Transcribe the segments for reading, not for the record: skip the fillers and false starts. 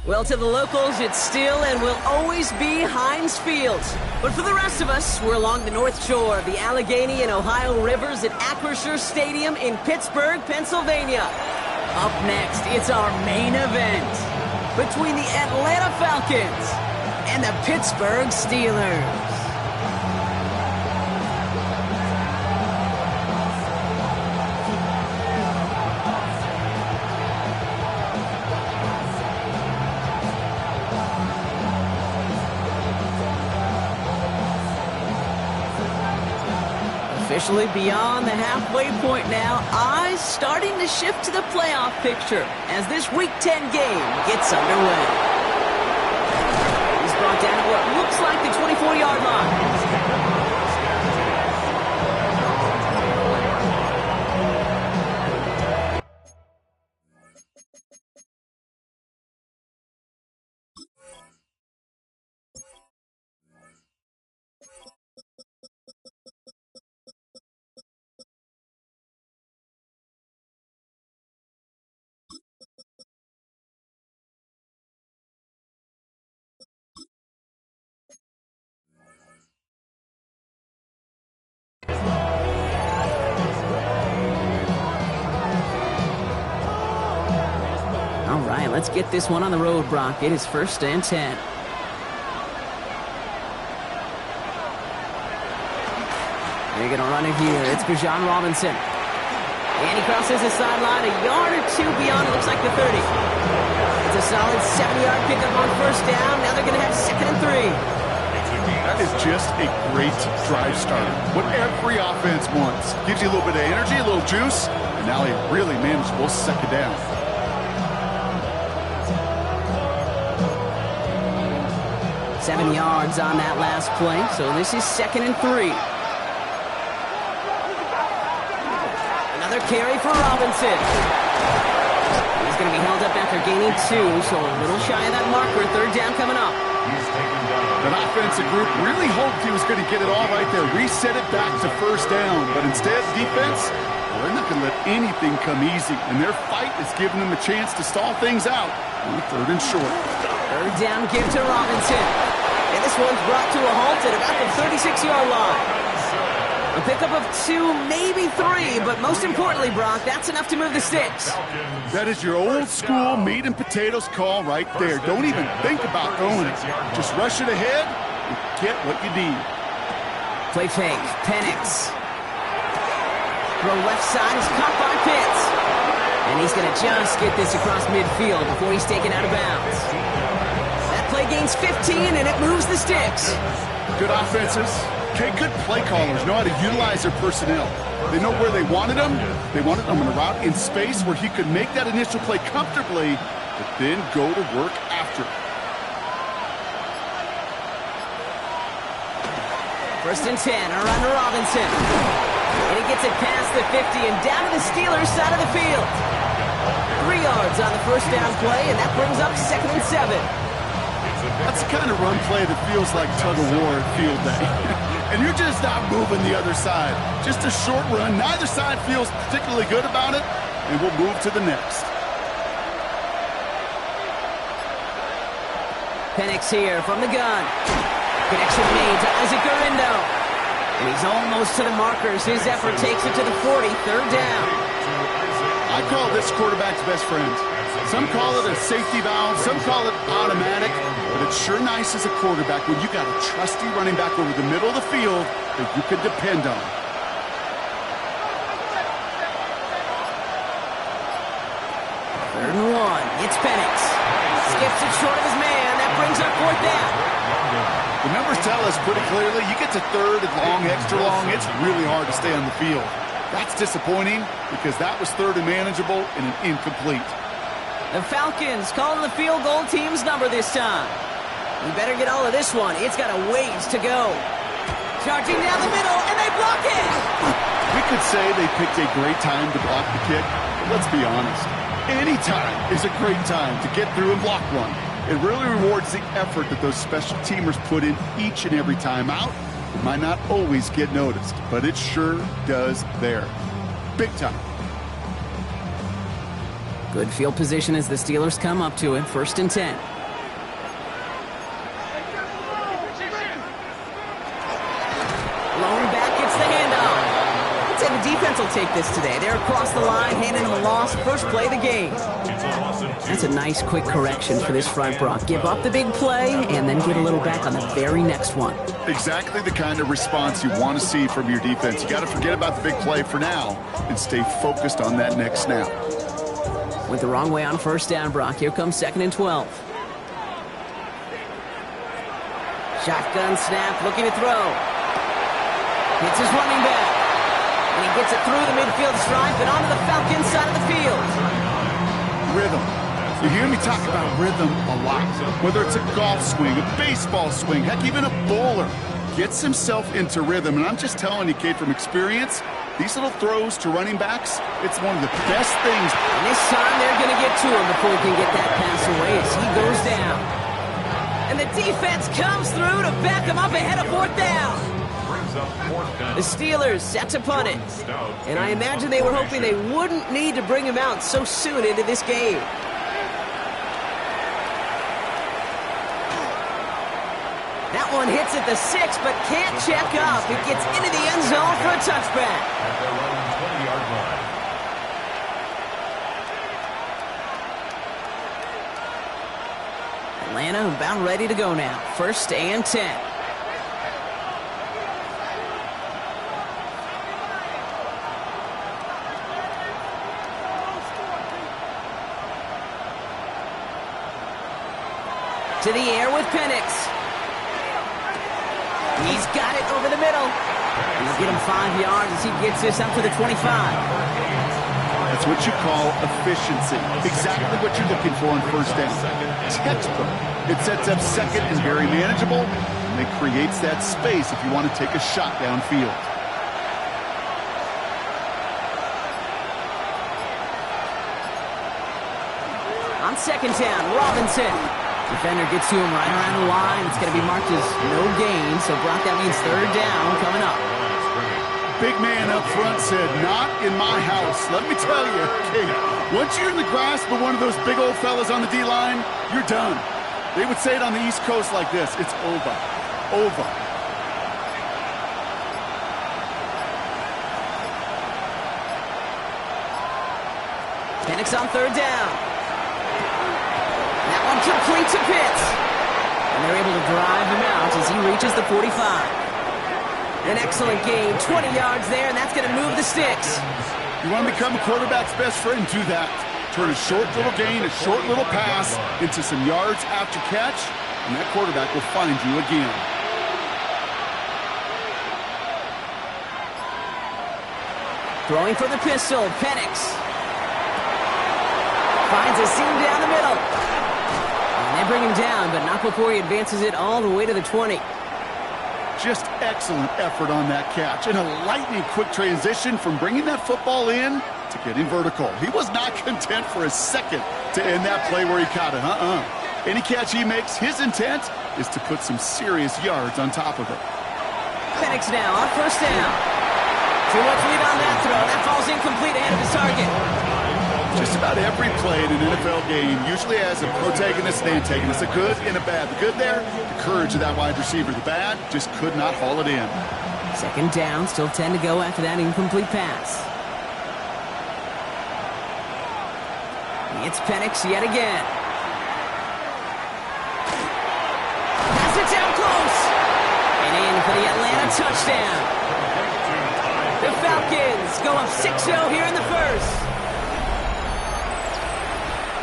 Well, to the locals, it's still and will always be Heinz Field. But for the rest of us, we're along the north shore of the Allegheny and Ohio rivers at Acrisure Stadium in Pittsburgh, Pennsylvania. Up next, it's our main event between the Atlanta Falcons and the Pittsburgh Steelers. Officially beyond the halfway point now, eyes starting to shift to the playoff picture as this Week 10 game gets underway. He's brought down at what looks like the 24-yard line. All right, let's get this one on the road, Brock. It is 1st and 10. They're going to run it here. It's Bijan Robinson. And he crosses the sideline a yard or two beyond, it looks like the 30. It's a solid 7-yard pickup on 1st down. Now they're going to have 2nd and 3. That is just a great drive starter. What every offense wants. Gives you a little bit of energy, a little juice, and now a really manageable 2nd down. 7 yards on that last play, so this is 2nd and 3. Another carry for Robinson. He's going to be held up after gaining 2, so a little shy of that marker. 3rd down coming up. That offensive group really hoped he was going to get it all right there, reset it back to 1st down, but instead, defense, well, they're not going to let anything come easy, and their fight is giving them a chance to stall things out on 3rd and short. 3rd down give to Robinson. And this one's brought to a halt at about the 36-yard line. A pickup of 2, maybe 3, but most importantly, Brock, that's enough to move the sticks. That is your old school meat and potatoes call right there. Don't even think about throwing it. Just rush it ahead and get what you need. Play fake. Penix. Throw left side is caught by Pitts. And he's going to just get this across midfield before he's taken out of bounds. That play gains 15, and it moves the sticks. Good offenses. Okay, good play callers know how to utilize their personnel. They know where they wanted them. They wanted them in a route in space where he could make that initial play comfortably, but then go to work after it. 1st and 10, a run to Robinson. And he gets it past the 50 and down to the Steelers' side of the field. 3 yards on the 1st down play, and that brings up 2nd and 7. That's the kind of run play that feels like tug-of-war at field day. And you're just not moving the other side. Just a short run. Neither side feels particularly good about it, and we'll move to the next. Penix here from the gun. Connection made to Isaac Gurindo. And he's almost to the markers. His effort takes it to the 40, 3rd down. I call this quarterback's best friend. Some call it a safety valve, some call it automatic, but it's sure nice as a quarterback when you got a trusty running back over the middle of the field that you can depend on. 3rd and 1. It's Penix. Skips it short of his man. That brings up 4th down. The numbers tell us pretty clearly, you get to 3rd and long, extra long, it's really hard to stay on the field. That's disappointing because that was 3rd and manageable and an incomplete. The Falcons calling the field goal team's number this time. We better get all of this one. It's got a ways to go. Charging down the middle, and they block it! We could say they picked a great time to block the kick, but let's be honest. Any time is a great time to get through and block one. It really rewards the effort that those special teamers put in each and every time out. It might not always get noticed, but it sure does there. Big time. Good field position as the Steelers come up to it. 1st and 10. Lone back gets the handoff. I'd say the defense will take this today. They're across the line, handing them a loss. First play of the game. That's a nice, quick correction for this front, Brock. Give up the big play and then get a little back on the very next one. Exactly the kind of response you want to see from your defense. You got to forget about the big play for now and stay focused on that next snap. Went the wrong way on first down, Brock. Here comes 2nd and 12. Shotgun snap, looking to throw. Hits his running back. And he gets it through the midfield stripe and onto the Falcons side of the field. Rhythm. You hear me talk about rhythm a lot. Whether it's a golf swing, a baseball swing, heck, even a bowler gets himself into rhythm. And I'm just telling you, kid, from experience, these little throws to running backs, it's one of the best things. And this time they're going to get to him before he can get that pass away as he goes down. And the defense comes through to back him up ahead of 4th down. The Steelers set to punt it. And I imagine they were hoping they wouldn't need to bring him out so soon into this game. That one hits at the 6, but can't check up. It gets into the end zone for a touchback. Atlanta about ready to go now. 1st and 10. To the air with Penix. He's got it over the middle. He'll get him 5 yards as he gets this up to the 25. That's what you call efficiency. Exactly what you're looking for on first down. Textbook. It sets up 2nd and very manageable, and it creates that space if you want to take a shot downfield. On 2nd down, Robinson. Defender gets to him right around the line. It's going to be marked as no gain, so Brock, that means 3rd down coming up. Big man up front said, not in my house. Let me tell you, Kate, once you're in the grasp of one of those big old fellas on the D-line, you're done. They would say it on the East Coast like this, it's over. Over. Penix on 3rd down. That one complete to Pitts. And they're able to drive him out as he reaches the 45. An excellent game, 20 yards there, and that's going to move the sticks. You want to become a quarterback's best friend, do that. Turn a short little gain, a short little pass into some yards after catch, and that quarterback will find you again. Throwing for the pistol, Penix. Finds a seam down the middle. And they bring him down, but not before he advances it all the way to the 20. Just excellent effort on that catch. And a lightning quick transition from bringing that football in to getting vertical. He was not content for a second to end that play where he caught it. Any catch he makes, his intent is to put some serious yards on top of it. Penix now on 1st down. Too much lead on that throw. That falls incomplete ahead of his target. Just about every play in an NFL game usually has a protagonist and antagonist, a good and a bad. The good there, the courage of that wide receiver. The bad, just could not haul it in. 2nd down, still 10 to go after that incomplete pass. It's Penix yet again. Pass it down close. And in for the Atlanta touchdown. The Falcons go up 6-0 here in the 1st.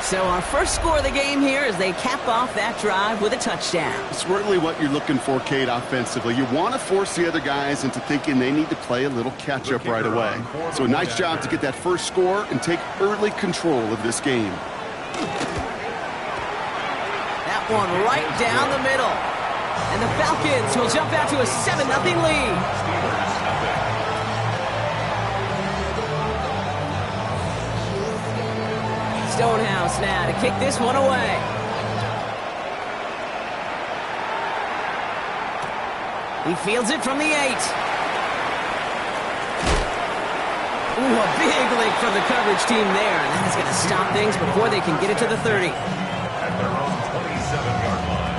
So our first score of the game here as they cap off that drive with a touchdown. It's really what you're looking for, Kate, offensively. You want to force the other guys into thinking they need to play a little catch-up right away. So a nice job to get that first score and take early control of this game. That one right down the middle. And the Falcons will jump out to a 7-0 lead. Stonehouse now to kick this one away. He fields it from the 8. Ooh, a big lick from the coverage team there. And that is going to stop things before they can get it to the 30. At their own 27-yard line.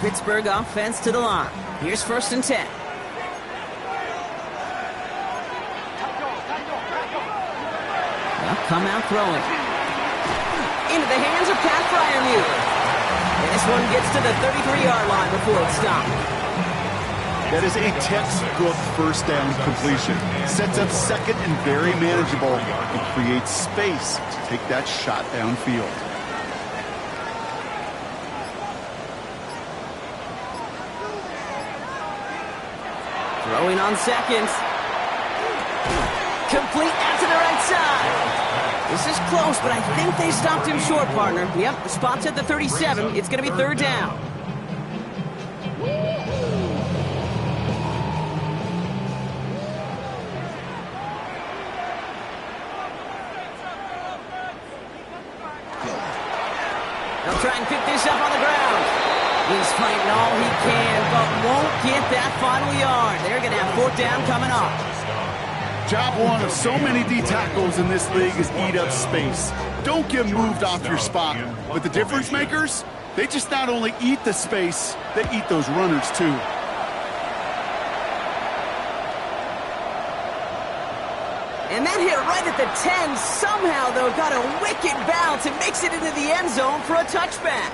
Pittsburgh offense to the line. Here's 1st and 10. They'll come out throwing. Into the hands of Pat Fryermuth. And this one gets to the 33-yard line before it's stopped. That is a textbook first down completion. Sets up second and very manageable and creates space to take that shot downfield. Throwing on second. Complete out to the right side. This is close, but I think they stopped him short, partner. Yep, the spot's at the 37. It's going to be 3rd down. They'll try and pick this up on the ground. He's fighting all he can, but won't get that final yard. They're going to have 4th down coming up. Job one of so many D tackles in this league is eat up space. Don't get moved off your spot. But the difference makers, they just not only eat the space, they eat those runners too. And that hit right at the 10. Somehow, though, got a wicked bounce and makes it into the end zone for a touchback.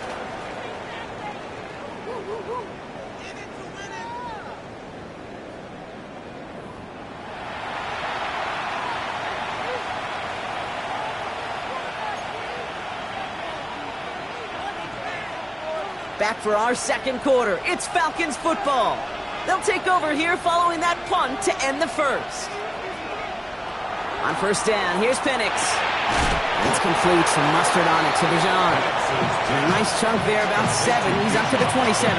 Back for our 2nd quarter. It's Falcons football. They'll take over here following that punt to end the 1st. On 1st down, here's Penix. It's complete, some mustard on it to Bijan. A nice chunk there, about 7. He's up to the 27.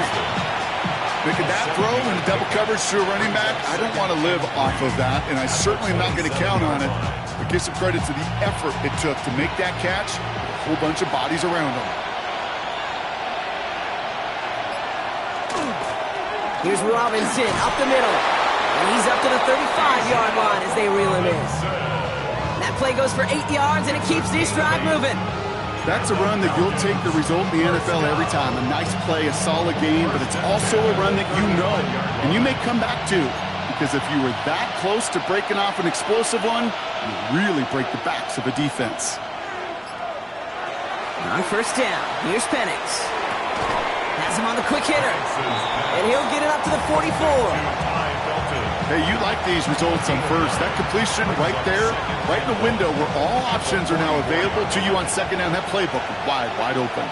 Making that throw in the double coverage to a running back, I don't want to live off of that, and I certainly am not going to count on it. But give some credit to the effort it took to make that catch, a whole bunch of bodies around him. Here's Robinson up the middle. And he's up to the 35-yard line as they reel him in. That play goes for 8 yards, and it keeps this drive moving. That's a run that you'll take the result in the NFL every time. A nice play, a solid game, but it's also a run that you know, and you may come back to. Because if you were that close to breaking off an explosive one, you really break the backs of a defense. On 1st down, here's Penix. Has him on the quick hitter. And he'll get it up to the 44. Hey, you like these results on 1st. That completion right there, right in the window where all options are now available to you on 2nd down. That playbook is wide open.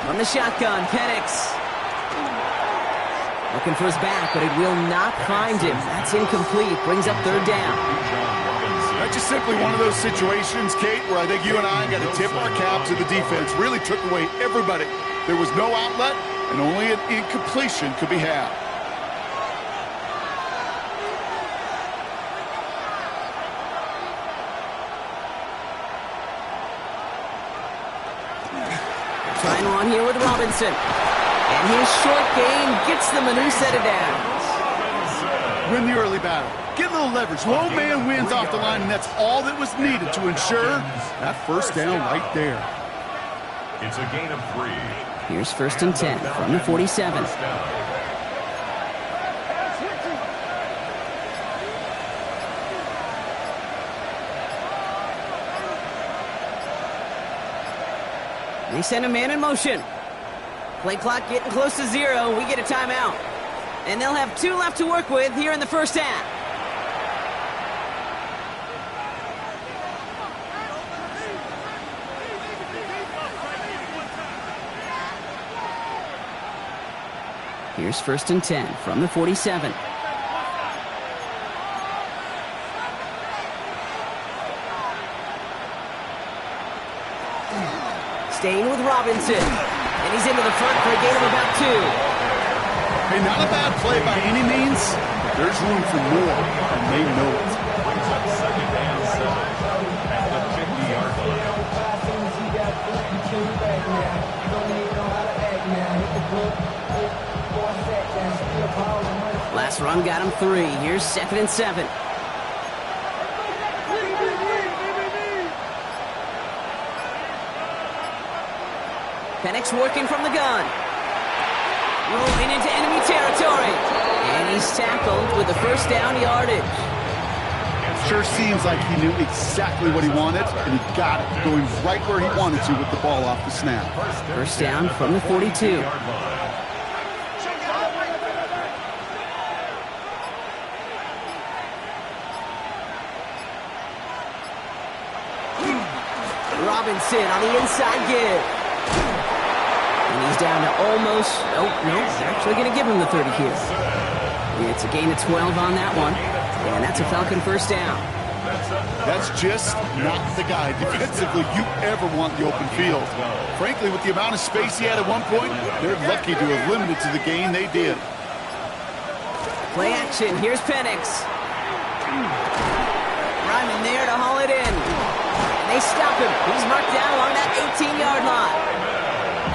From the shotgun, Penix. Looking for his back, but it will not find him. That's incomplete. Brings up 3rd down. That's just simply one of those situations, Kate, where I think you and I got to tip our cap to the defense. Really took away everybody. There was no outlet, and only an incompletion could be had. Trying one here with Robinson. And his short game gets them a new set of downs. Win the early battle. Get a little leverage. Low man wins off the line, and that's all that was needed to ensure that 1st down right there. It's a gain of 3. Here's 1st and 10 from the 47. They send a man in motion. Play clock getting close to 0. We get a timeout. And they'll have 2 left to work with here in the 1st half. Here's 1st and 10 from the 47. Staying with Robinson. And he's into the front for a gain of about 2. Hey, not a bad play by any means, but there's room for more, and they know it. Brings up 2nd and 7 at the 50-yard line. Last run got him 3. Here's 2nd and 7. Penix working from the gun. Rolling into enemy territory. And he's tackled with the first down yardage. Sure seems like he knew exactly what he wanted, and he got it, going right where he wanted to with the ball off the snap. First down from the 42. Robinson on the inside give. And he's down to almost, oh, no, actually going to give him the 30 here. It's a gain of 12 on that one, and that's a Falcon first down. That's just not the guy defensively you ever want in the open field. Frankly, with the amount of space he had at one point, they're lucky to have limited to the gain they did. Play action, here's Penix. Ryman there to haul it in. And they stop him. He's marked down along that 18-yard line.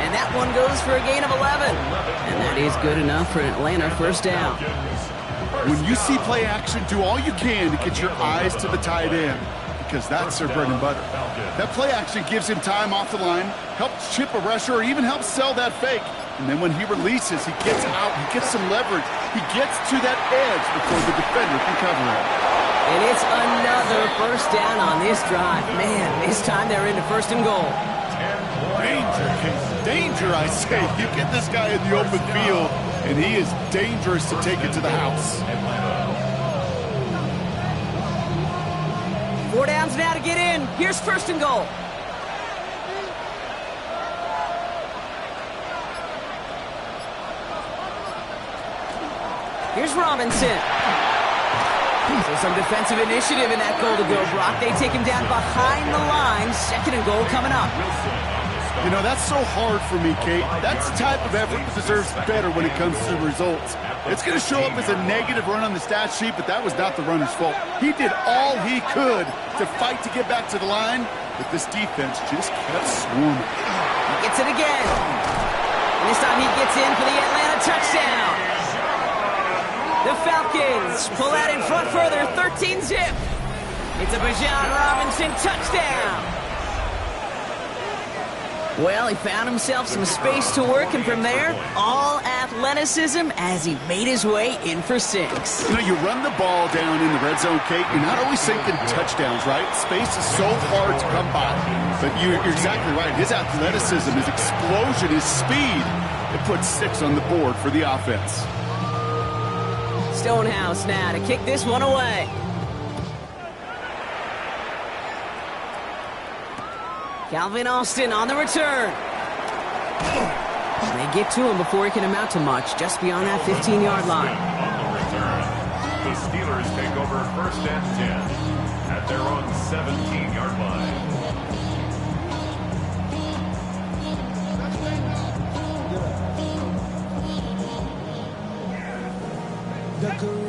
And that one goes for a gain of 11. And that is good enough for an Atlanta first down. When you see play action, do all you can to get your eyes to the tight end, because that's their bread and butter. That play action gives him time off the line, helps chip a rusher, or even helps sell that fake. And then when he releases, he gets out, he gets some leverage. He gets to that edge before the defender can cover him. And it's another first down on this drive. Man, this time they're into first and goal. Danger, I say. You get this guy in the open field, and he is dangerous to take it to the house. 4 downs now to get in. Here's first and goal. Here's Robinson. So some defensive initiative in that goal to go, Brock. They take him down behind the line. Second and goal coming up. You know, that's so hard for me, Kate. That's the type of effort that deserves better when it comes to the results. It's going to show up as a negative run on the stat sheet, but that was not the runner's fault. He did all he could to fight to get back to the line, but this defense just kept swarming. He gets it again. And this time he gets in for the Atlanta touchdown. The Falcons pull out in front further, 13-zip. It's a Bijan Robinson touchdown. Well, he found himself some space to work, and from there, all athleticism as he made his way in for 6. You know, you run the ball down in the red zone, Kate, you're not always thinking touchdowns, right? Space is so hard to come by. But you're exactly right. His athleticism, his explosion, his speed, it puts 6 on the board for the offense. Stonehouse now to kick this one away. Calvin Austin on the return. They get to him before he can amount to much, just beyond that 15-yard line. On the return, the Steelers take over first and 10 at their own 17-yard line.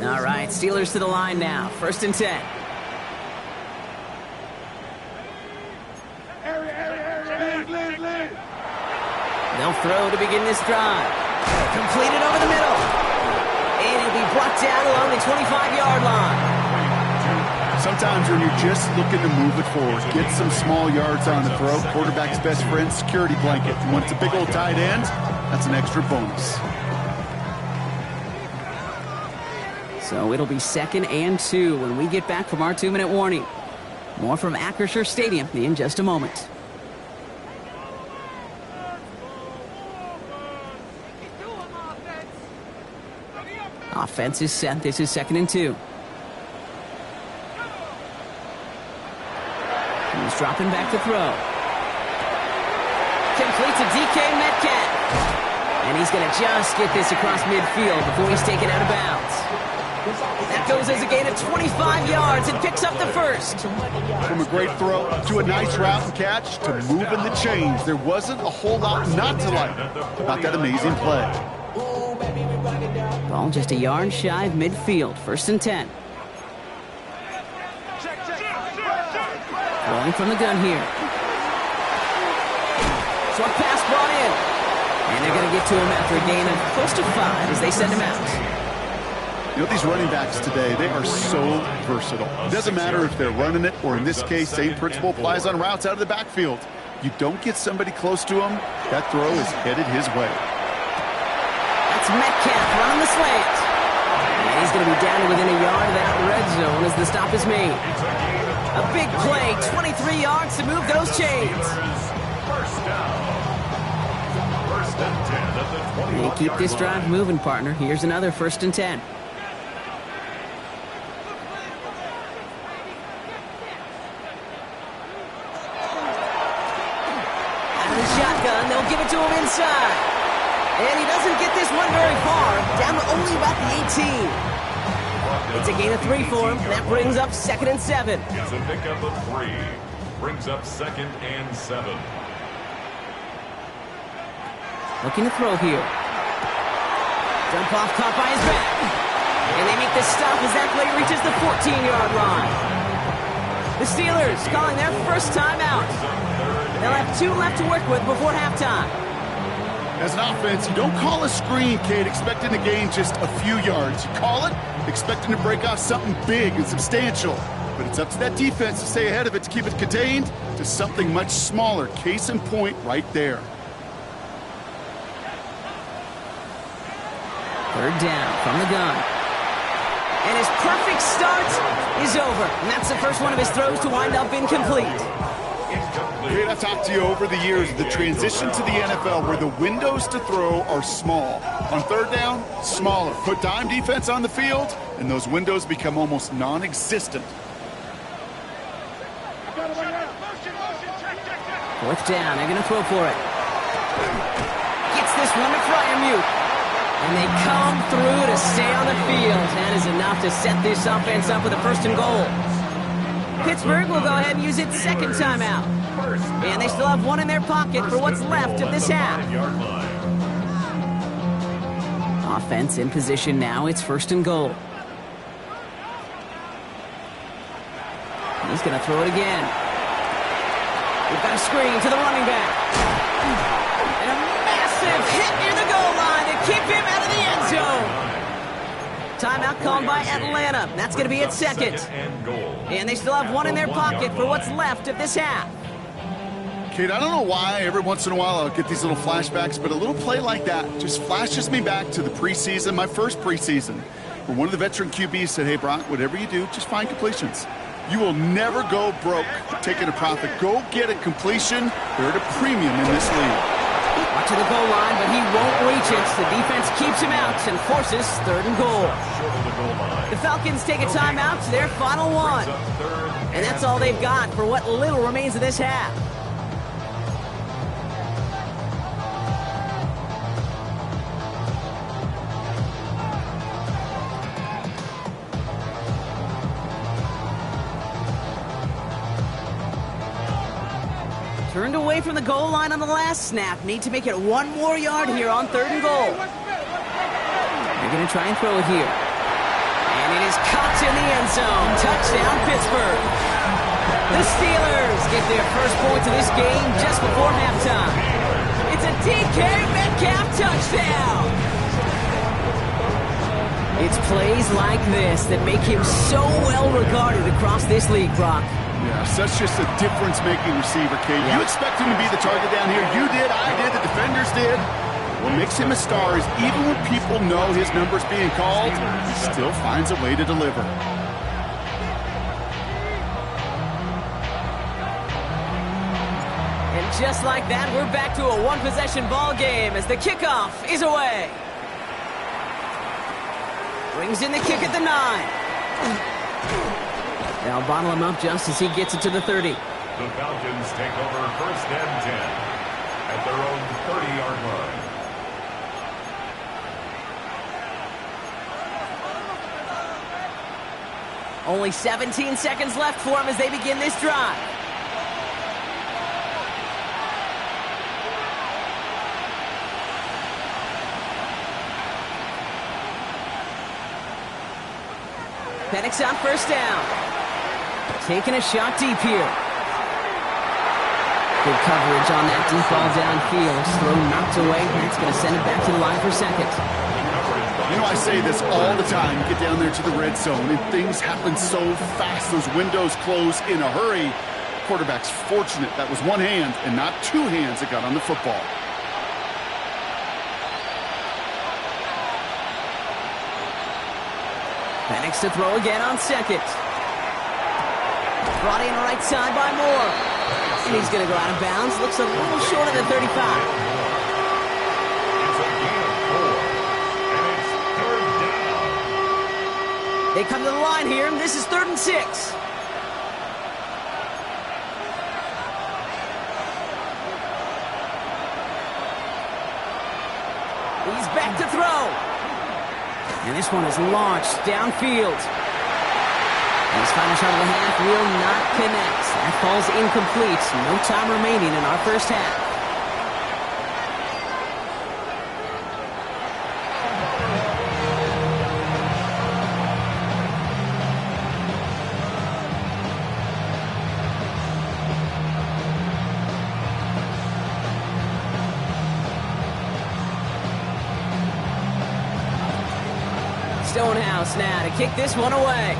All right, Steelers to the line now. First and 10. They'll throw to begin this drive. Completed over the middle. And he'll be brought down along the 25-yard line. Sometimes when you're just looking to move it forward, get some small yards on the throw, quarterback's best friend, security blanket. And when it's a big old tight end, that's an extra bonus. So it'll be 2nd and 2 when we get back from our 2-minute warning. More from Acrisure Stadium in just a moment. Offense is set. This is 2nd and 2. He's dropping back to throw. Complete to DK Metcalf. And he's going to just get this across midfield before he's taken out of bounds. That goes as a gain of 25 yards and picks up the first. From a great throw to a nice route and catch to moving the chains, there wasn't a whole lot not to like about that amazing play. Ball just a yard shy of midfield. 1st and 10. Rolling from the gun here. Short pass brought in. And they're going to get to him after a gain of close to 5 as they send him out. You know, these running backs today, they are so versatile. It doesn't matter if they're running it or, in this case, same principle applies on routes out of the backfield. You don't get somebody close to him, that throw is headed his way. That's Metcalf running the slant. And he's going to be down to within a yard of that red zone as the stop is made. A big play, 23 yards to move those chains. First down. First and 10 at the 21-yard line. And keep this drive moving, partner. Here's another 1st and 10. Shotgun, they'll give it to him inside. And he doesn't get this one very far, down to only about the 18. It's a gain of 3 for him. That brings up 2nd and 7. It's a pickup of 3. Brings up 2nd and 7. Looking to throw here. Dump off, caught by his back. And they make the stop as that play reaches the 14-yard line. The Steelers calling their first timeout. They'll have 2 left to work with before halftime. As an offense, you don't call a screen, Kate, expecting to gain just a few yards. You call it expecting to break off something big and substantial. But it's up to that defense to stay ahead of it, to keep it contained to something much smaller. Case in point right there. 3rd down from the gun. And his perfect start is over. And that's the first one of his throws to wind up incomplete. Kate, I've talked to you over the years, the transition to the NFL where the windows to throw are small. On 3rd down, smaller. Put dime defense on the field, and those windows become almost non-existent. 4th down, they're going to throw for it. Gets this one to Fryermuth. And they come through to stay on the field. That is enough to set this offense up with a 1st and goal. Pittsburgh will go ahead and use its 2nd timeout. And they still have 1 in their pocket for what's left of this half. Offense in position now. It's 1st and goal. He's going to throw it again. We've got a screen to the running back. And a massive hit near the goal line to keep him out of the end zone. Timeout called by Atlanta. That's going to be its 2nd. And they still have 1 in their pocket for what's left of this half. Kate, I don't know why every once in a while I'll get these little flashbacks, but a little play like that just flashes me back to the preseason, my first preseason, where one of the veteran QBs said, hey, Brock, whatever you do, just find completions. You will never go broke taking a profit. Go get a completion. They're at a premium in this league. Watch to the goal line, but he won't reach it. The defense keeps him out and forces 3rd and goal. The Falcons take a timeout to their final 1. And that's all they've got for what little remains of this half. Turned away from the goal line on the last snap. Need to make it 1 more yard here on 3rd and goal. They're going to try and throw it here. And it is caught in the end zone. Touchdown, Pittsburgh. The Steelers get their first points of this game just before halftime. It's a DK Metcalf touchdown. It's plays like this that make him so well regarded across this league, Brock. Yeah, such just a difference-making receiver, Kate. You expect him to be the target down here. You did, I did, the defenders did. What makes him a star is even when people know his number's being called, he still finds a way to deliver. And just like that, we're back to a 1-possession ball game as the kickoff is away. Brings in the kick at the 9. They'll bottle him up just as he gets it to the 30. The Falcons take over 1st and 10 at their own 30-yard line. Only 17 seconds left for him as they begin this drive. Penix on 1st down. Taking a shot deep here. Good coverage on that deep ball downfield. Throw knocked away. That's going to send it back to the line for 2nd. You know, I say this all the time. You get down there to the red zone, and things happen so fast. Those windows close in a hurry. Quarterback's fortunate that was one hand and not two hands that got on the football. Penix to throw again on second. Brought in right side by Moore. And he's going to go out of bounds. Looks a little short of the 35. It's a gain of 4. And it's third down. They come to the line here, and this is 3rd and 6. He's back to throw. And this one is launched downfield. And his final shot of the half will not connect. That falls incomplete. No time remaining in our first half. Stonehouse now to kick this one away.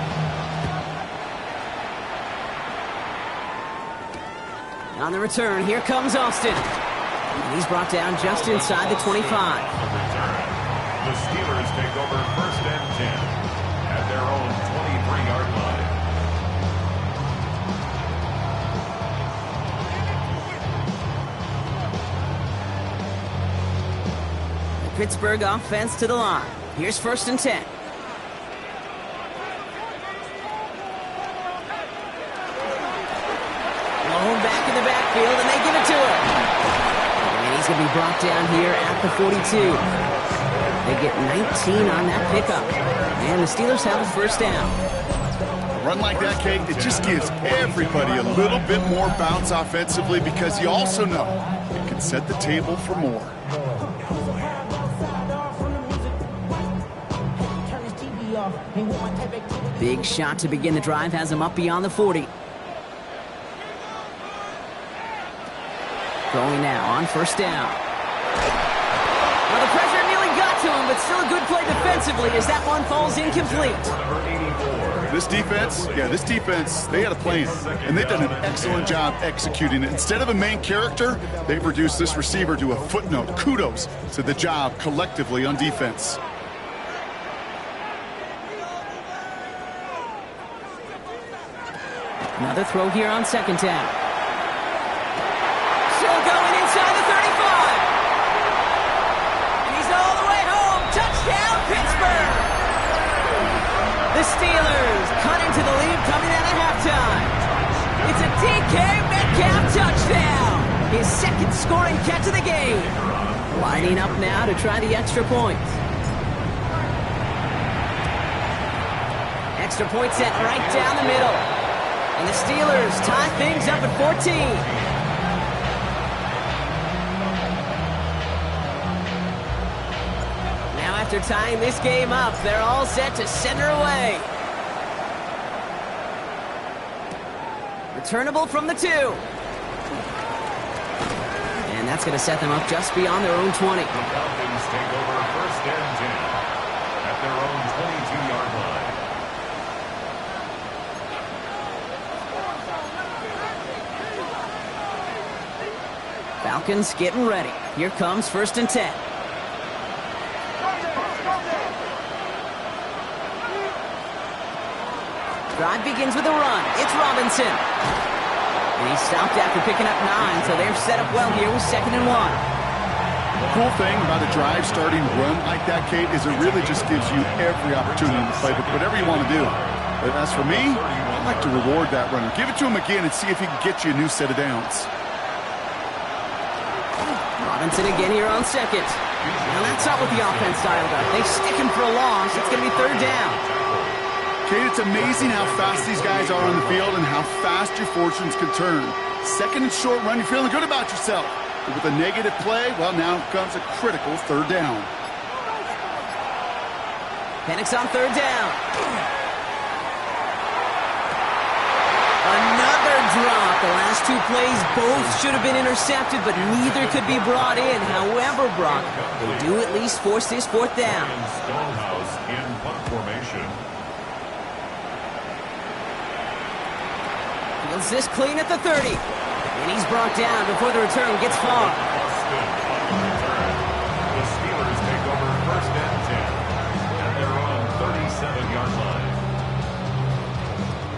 On the return, here comes Austin. And he's brought down just inside the 25. The Steelers take over 1st and 10 at their own 23-yard line. The Pittsburgh offense to the line. Here's 1st and 10. Back in the backfield, and they give it to him. And he's going to be brought down here at the 42. They get 19 on that pickup. And the Steelers have a 1st down. A run like that, Kate, it just gives everybody a little bit more bounce offensively because you also know it can set the table for more. Big shot to begin the drive has him up beyond the 40. Throwing now on 1st down. Well, the pressure nearly got to him, but still a good play defensively as that one falls incomplete. This defense, they had a plan, and they've done an excellent job executing it. Instead of a main character, they've reduced this receiver to a footnote. Kudos to the job collectively on defense. Another throw here on 2nd down. Still going inside the 35. And he's all the way home. Touchdown, Pittsburgh. The Steelers cut into the lead coming out of halftime. It's a DK Metcalf touchdown. His 2nd scoring catch of the game. Lining up now to try the extra point. Extra point set right down the middle. And the Steelers tie things up at 14. Now after tying this game up, they're all set to center away. Returnable from the 2. And that's going to set them up just beyond their own 20. The Falcons take over 1st and 10 at their own 22-yard line. Falcons getting ready. Here comes 1st and 10. Drive begins with a run. It's Robinson. And he's stopped after picking up 9, so they're set up well here with 2nd and 1. The cool thing about a drive starting run like that, Kate, is it really just gives you every opportunity to play with whatever you want to do. But as for me, I'd like to reward that runner. Give it to him again and see if he can get you a new set of downs. Robinson again here on 2nd. Now that's not what the offense dialed up. They stick him for a loss. It's going to be 3rd down. Kate, it's amazing how fast these guys are on the field and how fast your fortunes can turn. 2nd and short run, you're feeling good about yourself. But with a negative play, well, now comes a critical 3rd down. Penix on 3rd down. Another drop. The last 2 plays both should have been intercepted, but neither could be brought in. However, Brock, they do at least force this 4th down. Stonehouse in punt formation. Fields this clean at the 30. And he's brought down before the return gets far. Boston on the return. The Steelers take over first and 10 at their own 37-yard line.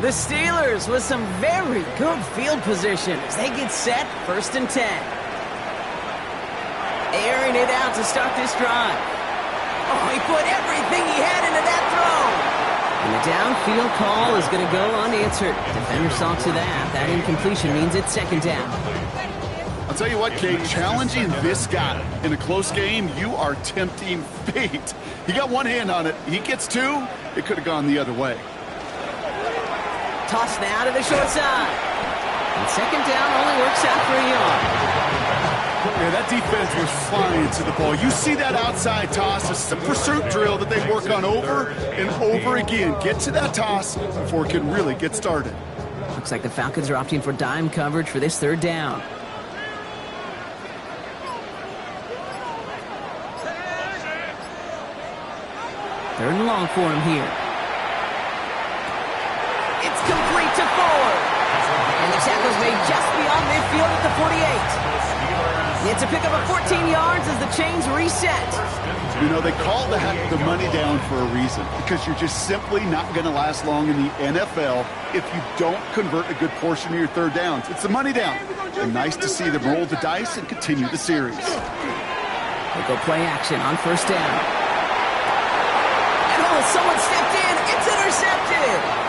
The Steelers with some very good field position as they get set, first and 10. Airing it out to start this drive. Oh, he put everything he had into that throw. And the downfield call is going to go unanswered. Defender saw to that. That incompletion means it's second down. I'll tell you what, Kate, challenging this guy in a close game, you are tempting fate. He got one hand on it. He gets two. It could have gone the other way. Toss now to the short side. And second down only works out for a yard. Yeah, that defense was flying to the ball. You see that outside toss. It's a pursuit drill that they work on over and over again. Get to that toss before it can really get started. Looks like the Falcons are opting for dime coverage for this third down. Third and long for him here. It's complete to Ford. And the tackle's made just beyond midfield at the 48. It's a pickup of 14 yards as the chains reset. You know, they call that the money down for a reason, because you're just simply not going to last long in the NFL if you don't convert a good portion of your third downs. It's the money down. And nice to see them roll the dice and continue the series. They go play action on first down. And oh, someone stepped in. It's intercepted.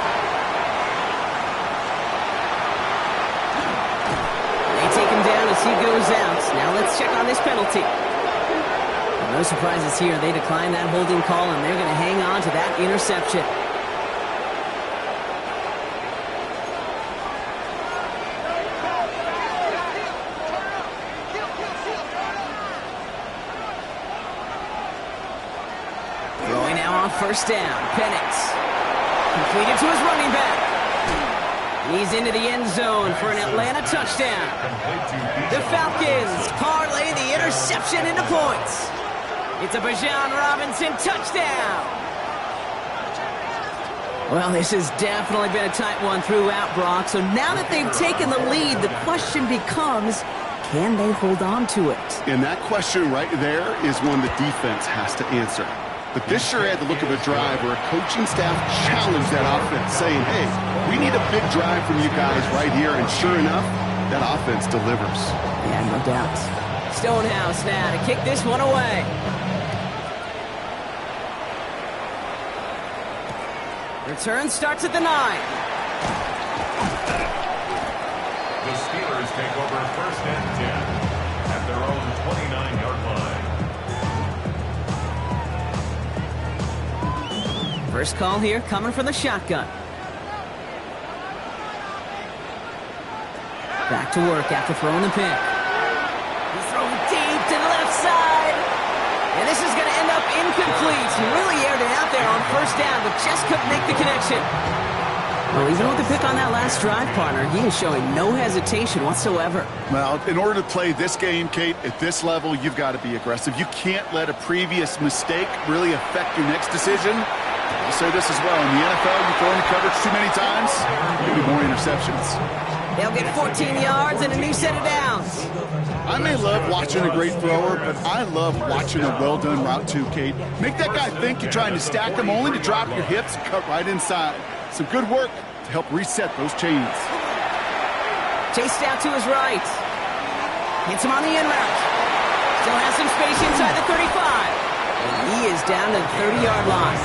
Take him down as he goes out. Now let's check on this penalty. No surprises here. They decline that holding call, and they're going to hang on to that interception. Throwing now on first down. Penix. Completed to his running back. He's into the end zone for an Atlanta touchdown. The Falcons parlay the interception into points. It's a Bijan Robinson touchdown. Well, this has definitely been a tight one throughout, Brock. So now that they've taken the lead, the question becomes, can they hold on to it? And that question right there is one the defense has to answer. But this sure had the look of a drive where a coaching staff challenged that offense, saying, hey, we need a big drive from you guys right here. And sure enough, that offense delivers. Yeah, no doubt. Stonehouse now to kick this one away. Return starts at the 9. The Steelers take over first and 10 at their own 29-yard line. First call here coming from the shotgun. Back to work after throwing the pick. He's throwing deep to the left side. And this is going to end up incomplete. He really aired it out there on first down, but just couldn't make the connection. Well, even with the pick on that last drive, partner, he is showing no hesitation whatsoever. Well, in order to play this game, Kate, at this level, you've got to be aggressive. You can't let a previous mistake really affect your next decision. I'll say this as well. In the NFL, you throw into coverage too many times, you'll be more interceptions. They'll get 14 yards and a new set of downs. I may love watching a great thrower, but I love watching a well-done route too, Kate. Make that guy think you're trying to stack him only to drop your hips and cut right inside. Some good work to help reset those chains. Chased out to his right. Hits him on the in route. Still has some space inside the 35. And he is down to the 30-yard line.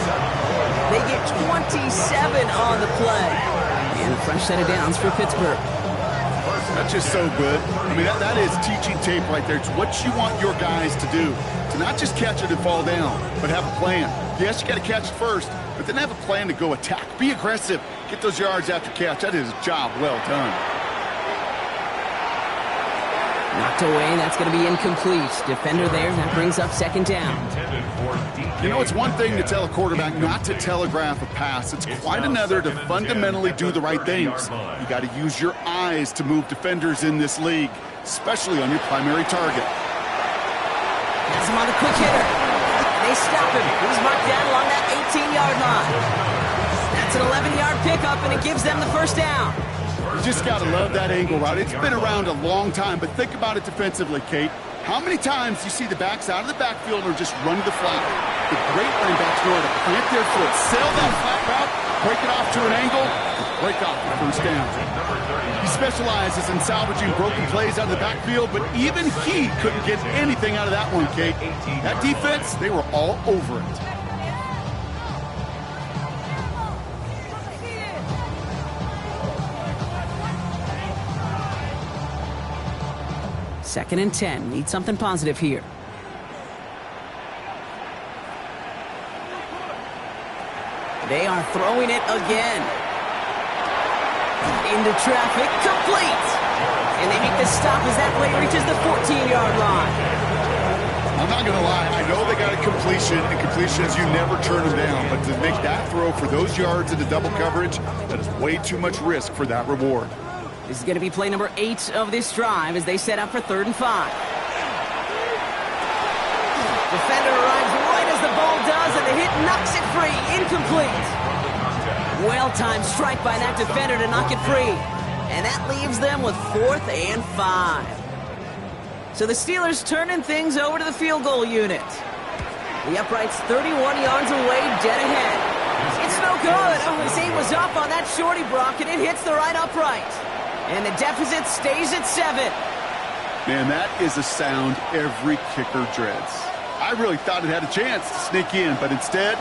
They get 27 on the play. And a fresh set of downs for Pittsburgh. That's just so good. I mean, that is teaching tape right there. It's what you want your guys to do. To not just catch it and fall down, but have a plan. Yes, you got to catch it first, but then have a plan to go attack. Be aggressive. Get those yards after catch. That is a job well done. Knocked away, that's going to be incomplete. Defender there, that brings up second down. You know, it's one thing to tell a quarterback not to telegraph a pass. It's quite another to fundamentally do the right things. You got to use your eyes to move defenders in this league, especially on your primary target. Has him on the quick hitter. They stop him. He's marked down along that 18-yard line. That's an 11-yard pickup, and it gives them the first down. You just got to love that angle route. It's been around a long time, but think about it defensively, Kate. How many times you see the backs out of the backfield or just run to the flat? The great running backs know how to plant their foot, sail that flat route, break it off to an angle, break off the first down. He specializes in salvaging broken plays out of the backfield, but even he couldn't get anything out of that one, Kate. That defense, they were all over it. Second and 10. Need something positive here. They are throwing it again. Into traffic, complete. And they make the stop as that play reaches the 14-yard line. I'm not going to lie. I know they got a completion, and completions, you never turn them down. But to make that throw for those yards into double coverage, that is way too much risk for that reward. This is going to be play number 8 of this drive as they set up for 3rd and 5. Defender arrives right as the ball does, and the hit knocks it free. Incomplete. Well-timed strike by that defender to knock it free. And that leaves them with 4th and 5. So the Steelers turning things over to the field goal unit. The upright's 31 yards away, dead ahead. It's no good. Oh, his aim was up on that shorty, Brock, and it hits the right upright. And the deficit stays at 7. Man, that is a sound every kicker dreads. I really thought it had a chance to sneak in, but instead,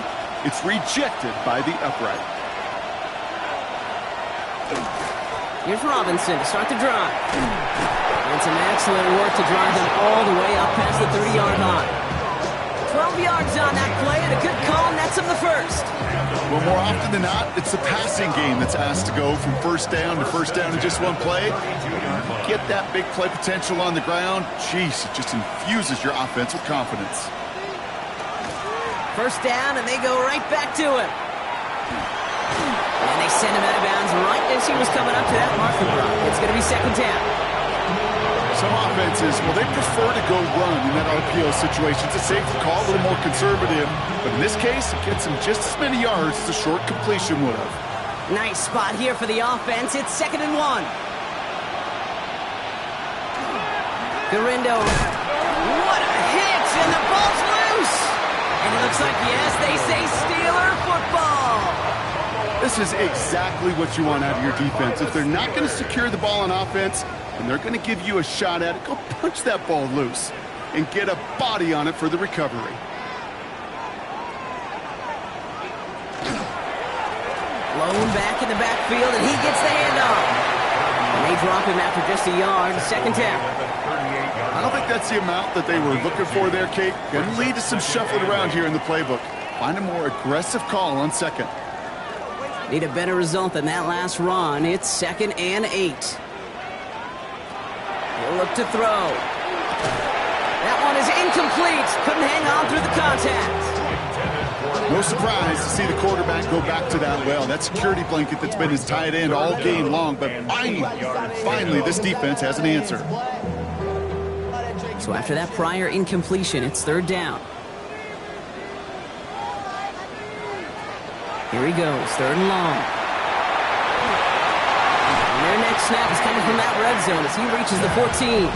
it's rejected by the upright. Here's Robinson to start the drive. And some excellent work to drive them all the way up past the 30-yard line. 12 yards on that play, and a good call nets him the first. Well, more often than not, it's the passing game that's asked to go from first down to first down in just one play. Get that big play potential on the ground. Jeez, it just infuses your offense with confidence. First down, and they go right back to him. And they send him out of bounds right as he was coming up to that marker drop. It's going to be 2nd down. Some offenses, well, they prefer to go run in that RPO situation. It's a safety call, a little more conservative. But in this case, it gets them just as many yards as a short completion would have. Nice spot here for the offense. It's 2nd and 1. Garindo. What a hit! And the ball's loose! And it looks like, yes, they say Steeler football. This is exactly what you want out of your defense. If they're not going to secure the ball on offense, and they're going to give you a shot at it, go punch that ball loose and get a body on it for the recovery. Blown back in the backfield, and he gets the handoff. And they drop him after just a yard. 2nd down. I don't think that's the amount that they were looking for there, Kate. Going to lead to some shuffling around here in the playbook. Find a more aggressive call on 2nd. Need a better result than that last run. It's 2nd and 8. He'll look to throw. That one is incomplete. Couldn't hang on through the contact. No surprise to see the quarterback go back to that well. That security blanket that's been his tight end all game long. But finally, this defense has an answer. So after that prior incompletion, it's 3rd down. Here he goes, 3rd and long. And their next snap is coming from that red zone as he reaches the 14.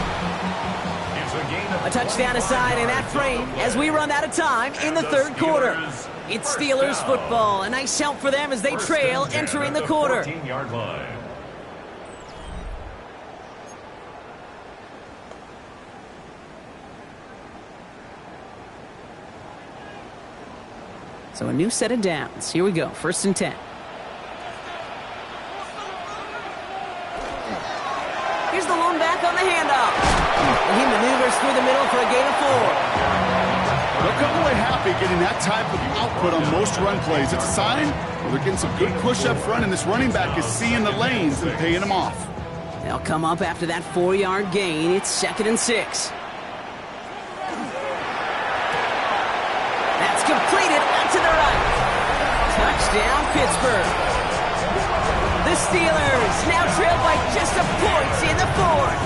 A touchdown aside in that frame as we run out of time in the 3rd quarter. It's Steelers football. A nice help for them as they trail entering the quarter. So a new set of downs. Here we go. 1st and 10. Here's the lone back on the handoff. And he maneuvers through the middle for a gain of 4. They'll come away happy getting that type of output on most run plays. It's a sign well, they're getting some good push up front, and this running back is seeing the lanes and paying them off. They'll come up after that 4-yard gain. It's 2nd and 6. That's completed out to the right. Touchdown, Pittsburgh. The Steelers now trail by just a point in the 4th.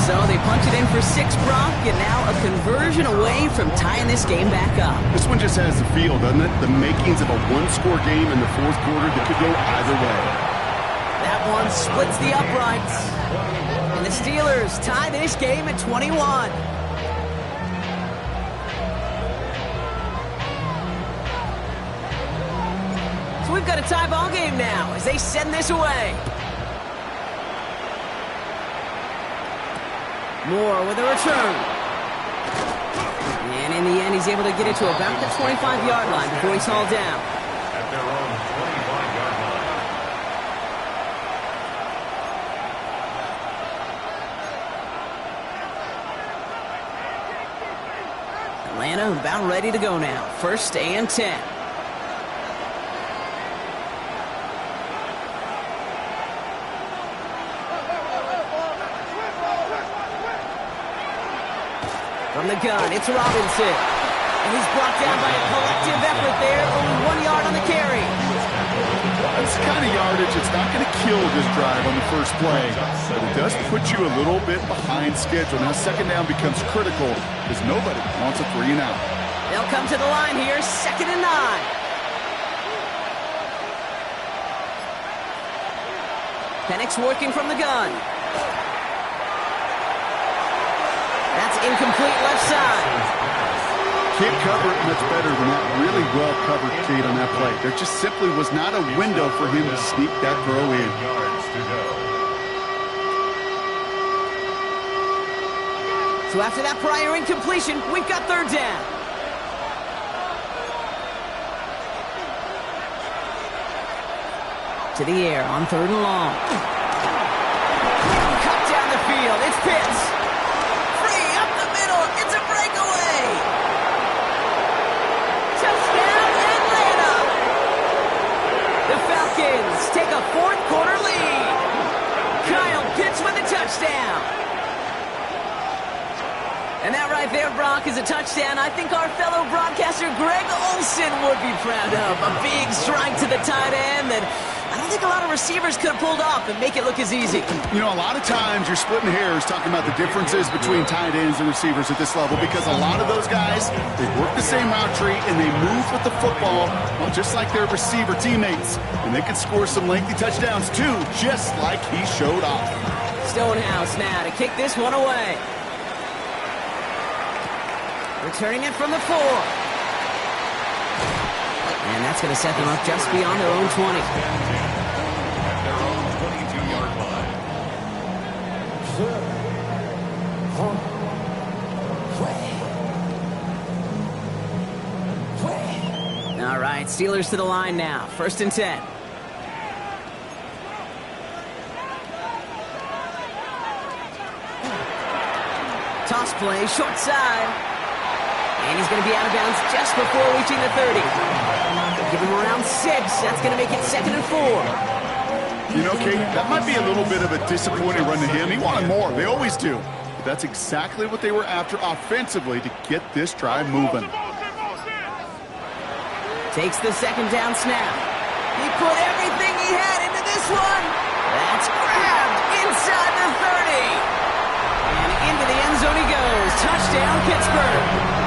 So they punch it in for 6, Brock, and now a conversion away from tying this game back up. This one just has the feel, doesn't it? The makings of a one-score game in the fourth quarter that could go either way. That one splits the uprights. And the Steelers tie this game at 21. So we've got a tie ball game now as they send this away. Moore with a return. And in the end, he's able to get it to about the 25-yard line before he's hauled down. At their own 25-yard line. Atlanta about ready to go now. 1st and 10. From the gun, it's Robinson. And he's brought down by a collective effort there. Only 1 yard on the carry. That's the kind of yardage it's not going to kill this drive on the first play. But it does put you a little bit behind schedule. Now second down becomes critical because nobody wants a 3 and out. They'll come to the line here, 2nd and 9. Penix working from the gun. That's incomplete left side. Can't cover it much better than that really well covered Kate on that play. There just simply was not a window for him to sneak that throw in. Yards to go. So after that prior incompletion, we've got 3rd down. To the air on 3rd and long. Cut down the field. It's Pitts. Free up the middle. It's a breakaway. Touchdown, Atlanta. The Falcons take a 4th quarter lead. Kyle Pitts with a touchdown. And that right there, Brock, is a touchdown I think our fellow broadcaster Greg Olsen would be proud of. A big strike to the tight end that I don't think a lot of receivers could have pulled off and make it look as easy. You know, a lot of times you're splitting hairs talking about the differences between tight ends and receivers at this level because a lot of those guys, they work the same route tree and they move with the football, well, just like their receiver teammates. And they can score some lengthy touchdowns too, just like he showed off. Stonehouse now to kick this one away. Returning it from the 4. And that's going to set them up just beyond their own 20. At their own 22-yard line. All right, Steelers to the line now. 1st and 10. Toss play, short side. And he's going to be out of bounds just before reaching the 30. Give him around 6. That's going to make it 2nd and 4. You know, Kate, that might be a little bit of a disappointing run to him. He wanted more. They always do. But that's exactly what they were after offensively to get this drive moving. Takes the 2nd down snap. He put everything he had into this one. That's grabbed inside the 30. And into the end zone he goes. Touchdown, Pittsburgh.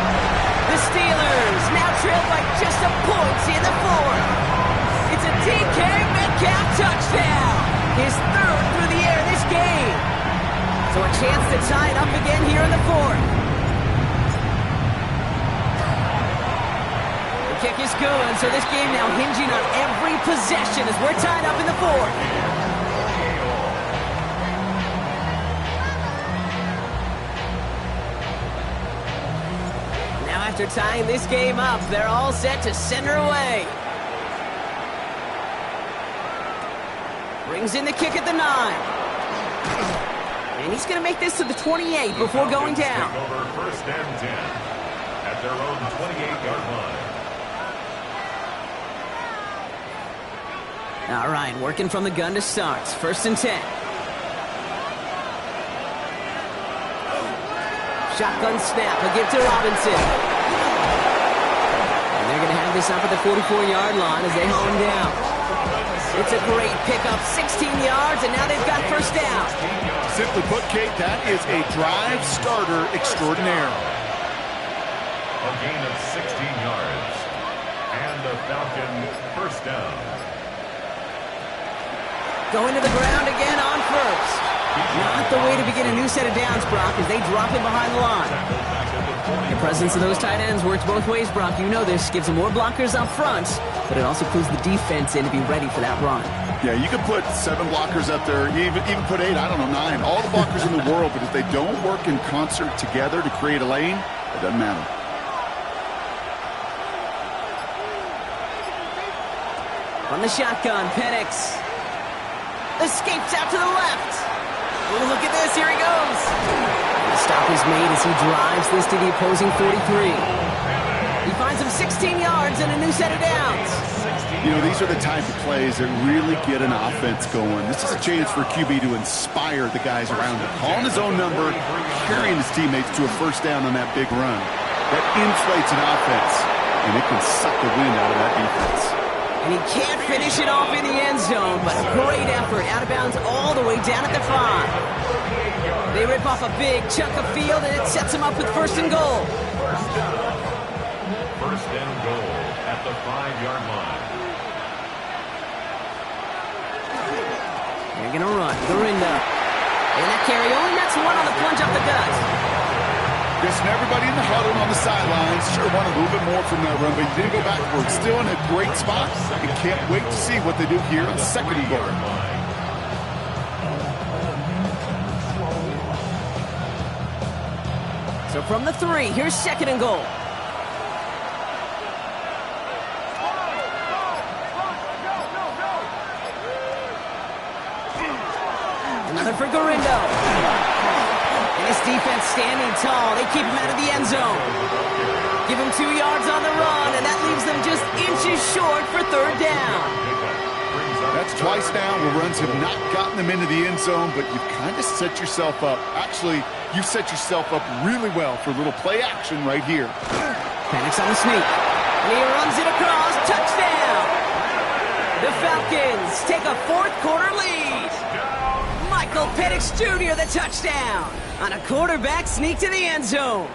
The Steelers now trail by just a point in the 4th. It's a DK Metcalf touchdown. His 3rd through the air this game. So a chance to tie it up again here in the 4th. The kick is good, so this game now hinging on every possession as we're tied up in the 4th. After tying this game up, they're all set to send her away. Brings in the kick at the 9. And he's going to make this to the 28 before going down. Take over 1st and 10 at their own 28-yard line. All right, working from the gun to start. 1st and 10. Shotgun snap. A give to Robinson. They're going to have this up at the 44-yard line as they haul him down. It's a great pickup, 16 yards, and now they've got first down. Simply put, Kate, that is a drive starter extraordinaire. A gain of 16 yards. And the Falcons first down. Going to the ground again on first. Not the way to begin a new set of downs, Brock, as they drop him behind the line. The presence of those tight ends works both ways, Brock. You know this. Gives them more blockers up front, but it also clues the defense in to be ready for that run. Yeah, you could put 7 blockers up there, even put 8, I don't know, 9. All the blockers in the world, but if they don't work in concert together to create a lane, it doesn't matter. On the shotgun, Penix escapes out to the left. Oh, look at this, here he goes. The stop is made as he drives this to the opposing 43. He finds him 16 yards and a new set of downs. You know, these are the type of plays that really get an offense going. This is a chance for QB to inspire the guys around him. Calling his own number, carrying his teammates to a first down on that big run. That inflates an offense, and it can suck the wind out of that defense. And he can't finish it off in the end zone, but a great effort out of bounds all the way down at the 5. They rip off a big chunk of field, and it sets them up with first and goal. First and goal at the 5-yard line. They're going to run. Gurindo. And that carry only nets one on the plunge up the gut. Guessing everybody in the huddle on the sidelines sure want a little bit more from that run, but he didn't go backwards. Still in a great spot. And can't wait to see what they do here on second and goal. So from the 3, here's second and goal. Another for Gurindo. And his defense standing tall. They keep him out of the end zone. Give him 2 yards on the run, and that leaves them just inches short for third down. That's twice now where runs have not gotten them into the end zone, but you've kind of set yourself up. Actually, you've set yourself up really well for a little play action right here. Penix on the sneak. And he runs it across. Touchdown! The Falcons take a fourth-quarter lead. Michael Penix Jr., the touchdown on a quarterback sneak to the end zone.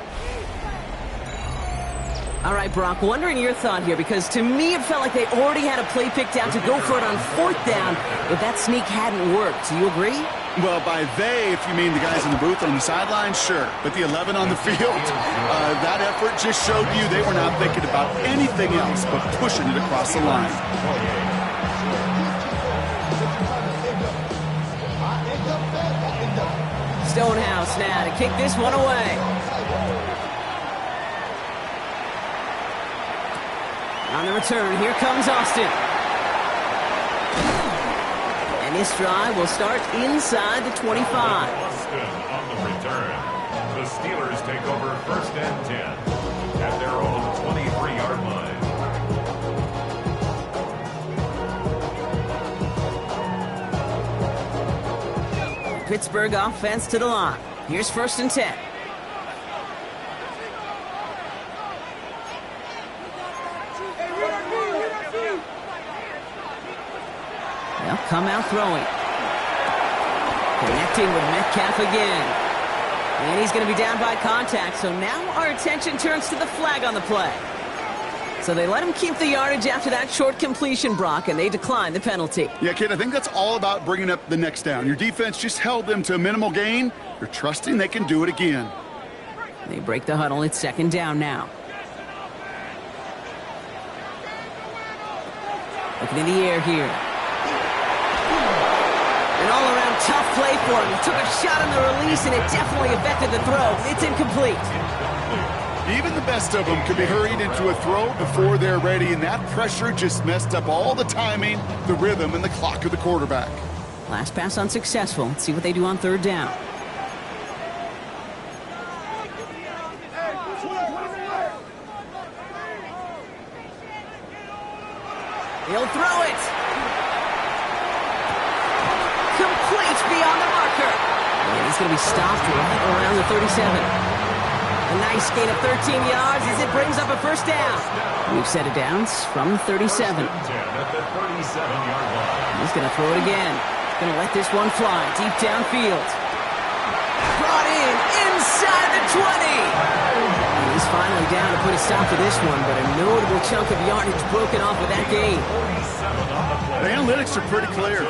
All right, Brock, wondering your thought here, because to me it felt like they already had a play picked out to go for it on fourth down if that sneak hadn't worked. Do you agree? Well, by they, if you mean the guys in the booth on the sideline, sure. But the 11 on the field, that effort just showed you they were not thinking about anything else but pushing it across the line. Stonehouse now to kick this one away. On the return, here comes Austin. And this drive will start inside the 25. Austin on the return. The Steelers take over first and 10 at their own 23-yard line. Pittsburgh offense to the line. Here's first and 10. They'll come out throwing. Connecting with Metcalf again. And he's going to be down by contact, so now our attention turns to the flag on the play. So they let him keep the yardage after that short completion, Brock, and they decline the penalty. Yeah, kid, I think that's all about bringing up the next down. Your defense just held them to a minimal gain. You're trusting they can do it again. They break the huddle. It's second down now. Looking in the air here. An all-around tough play for him. He took a shot on the release, and it definitely affected the throw. It's incomplete. Even the best of them could be hurried into a throw before they're ready, and that pressure just messed up all the timing, the rhythm, and the clock of the quarterback. Last pass unsuccessful. Let's see what they do on third down. He'll throw it. Complete beyond the marker. And he's going to be stopped right around the 37. A Nice gain of 13 yards as it brings up a first down. We've set it down from 37. At the 37-yard line. He's going to throw it again. Going to let this one fly deep downfield. Brought in inside the 20. He's finally down to put a stop to this one, but a notable chunk of yardage broken off with that gain. The analytics are pretty clear.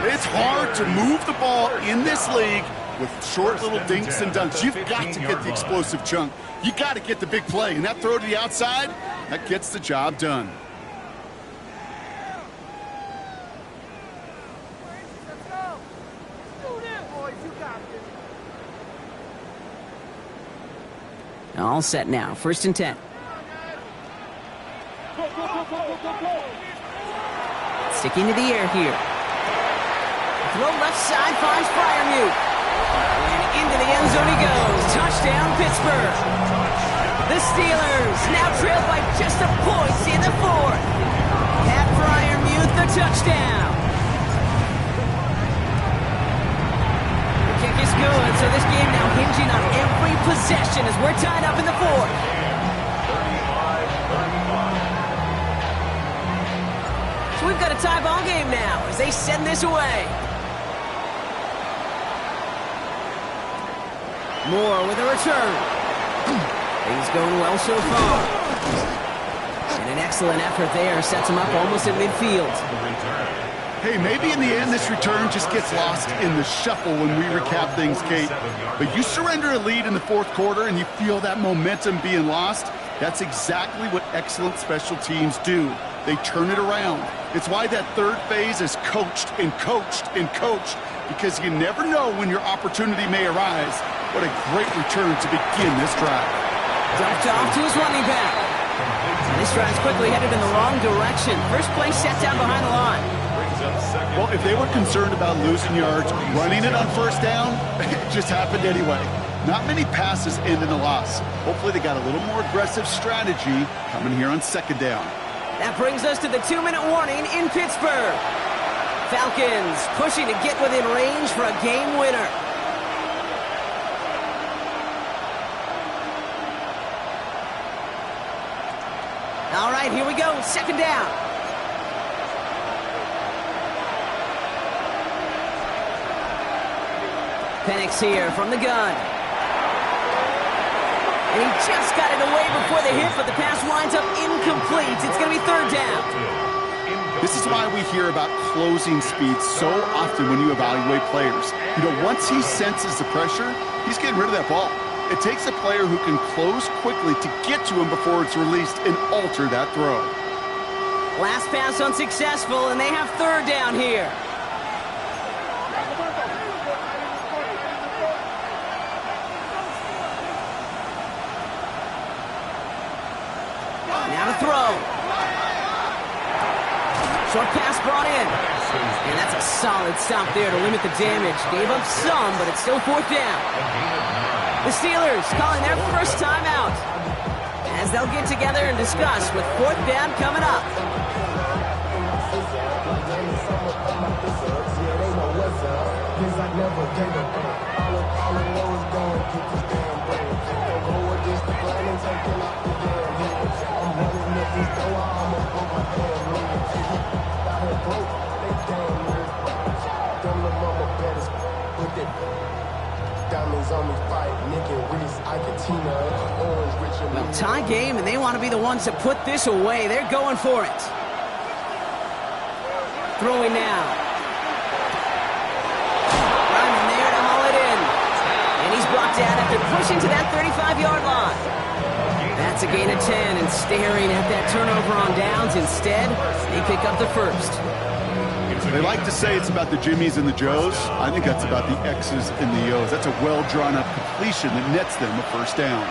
It's hard to move the ball in this league with short little dinks and dunks. You've got to get the explosive chunk. You got to get the big play, and that throw to the outside, that gets the job done. All set now. 1st and 10. Sticking to the air here. Throw left side finds Freiermuth. And into the end zone he goes. Touchdown, Pittsburgh. The Steelers now trailed by just a point in the 4th. Pat Freiermuth, the touchdown. The kick is good, so this game now hinging on every possession as we're tied up in the 4th. 35-35. So we've got a tie ball game now as they send this away. Moore with a return. Things going well so far. And an excellent effort there sets him up almost at midfield. Hey, maybe in the end this return just gets lost in the shuffle when we recap things, Kate. But you surrender a lead in the 4th quarter and you feel that momentum being lost. That's exactly what excellent special teams do. They turn it around. It's why that 3rd phase is coached and coached and coached, because you never know when your opportunity may arise. What a great return to begin this drive. Dumped off to his running back. This drive's quickly headed in the wrong direction. First play set down behind the line. Well, if they were concerned about losing yards, running it on 1st down, it just happened anyway. Not many passes end in a loss. Hopefully they got a little more aggressive strategy coming here on 2nd down. That brings us to the 2-minute warning in Pittsburgh. Falcons pushing to get within range for a game winner. All right, here we go. 2nd down. Penix here from the gun. And he just got it away before the hit, but the pass winds up incomplete. It's going to be 3rd down. This is why we hear about closing speed so often when you evaluate players. You know, once he senses the pressure, he's getting rid of that ball. It takes a player who can close quickly to get to him before it's released and alter that throw. Last pass unsuccessful, and they have 3rd down here. Now to throw. Short pass brought in. And that's a solid stop there to limit the damage. Gave up some, but it's still 4th down. The Steelers calling their first timeout as they'll get together and discuss with 4th down coming up. Well, tie game, and they want to be the ones to put this away. They're going for it. Throwing now. Running there to haul it in. And he's brought down after pushing to that 35-yard line. That's a gain of 10, and staring at that turnover on downs. Instead, they pick up the 1st. They like to say it's about the Jimmies and the Joes. I think that's about the X's and the O's. That's a well-drawn-up completion that nets them a 1st down.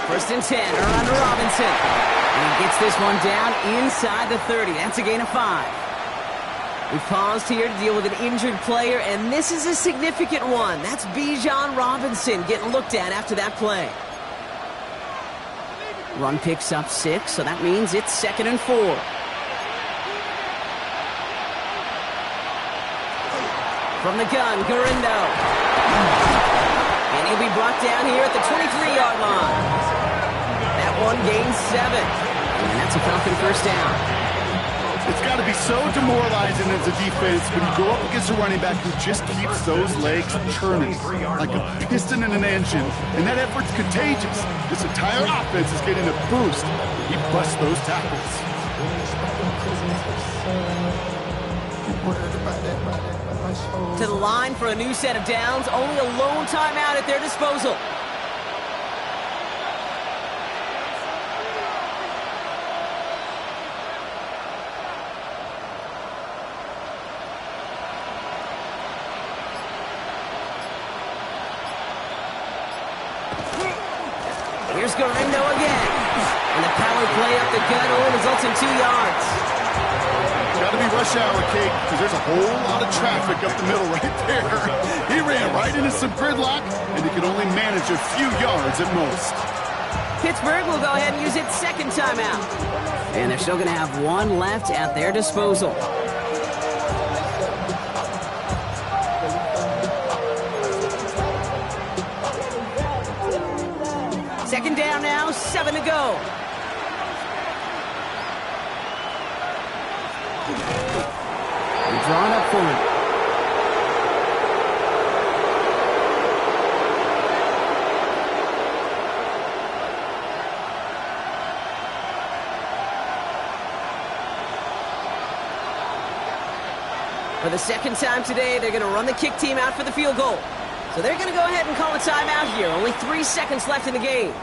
First and 10, around to Robinson. And he gets this one down inside the 30. That's a gain of 5. We've paused here to deal with an injured player, and this is a significant one. That's Bijan Robinson getting looked at after that play. Run picks up 6, so that means it's 2nd and 4. From the gun, Garindo. And he'll be brought down here at the 23-yard line. That one gains 7. And that's a Falcon first down. It's got to be so demoralizing as a defense when you go up against a running back who just keeps those legs churning like a piston in an engine. And that effort's contagious. This entire offense is getting a boost. He busts those tackles. To the line for a new set of downs. Only a lone timeout at their disposal. Here's Garindo again. And the power play up the gut only results in 2 yards. Got to be rush hour, Kate, because there's a whole lot of traffic up the middle right there. He ran right into some gridlock, and he could only manage a few yards at most. Pittsburgh will go ahead and use its 2nd timeout. And they're still going to have 1 left at their disposal. Second down now, 7 to go. Drawn up for him. For the 2nd time today, they're going to run the kick team out for the field goal. So they're going to go ahead and call a timeout here. Only 3 seconds left in the game.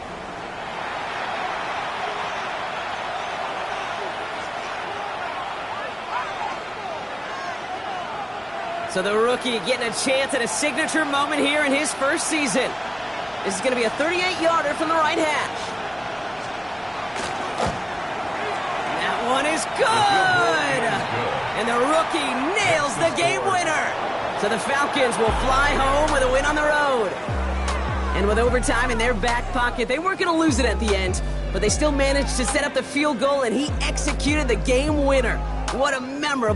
So the rookie getting a chance at a signature moment here in his first season. This is going to be a 38-yarder from the right hash. And that one is good! And the rookie nails the game winner. So the Falcons will fly home with a win on the road. And with overtime in their back pocket, they weren't going to lose it at the end, but they still managed to set up the field goal, and he executed the game winner. What a memorable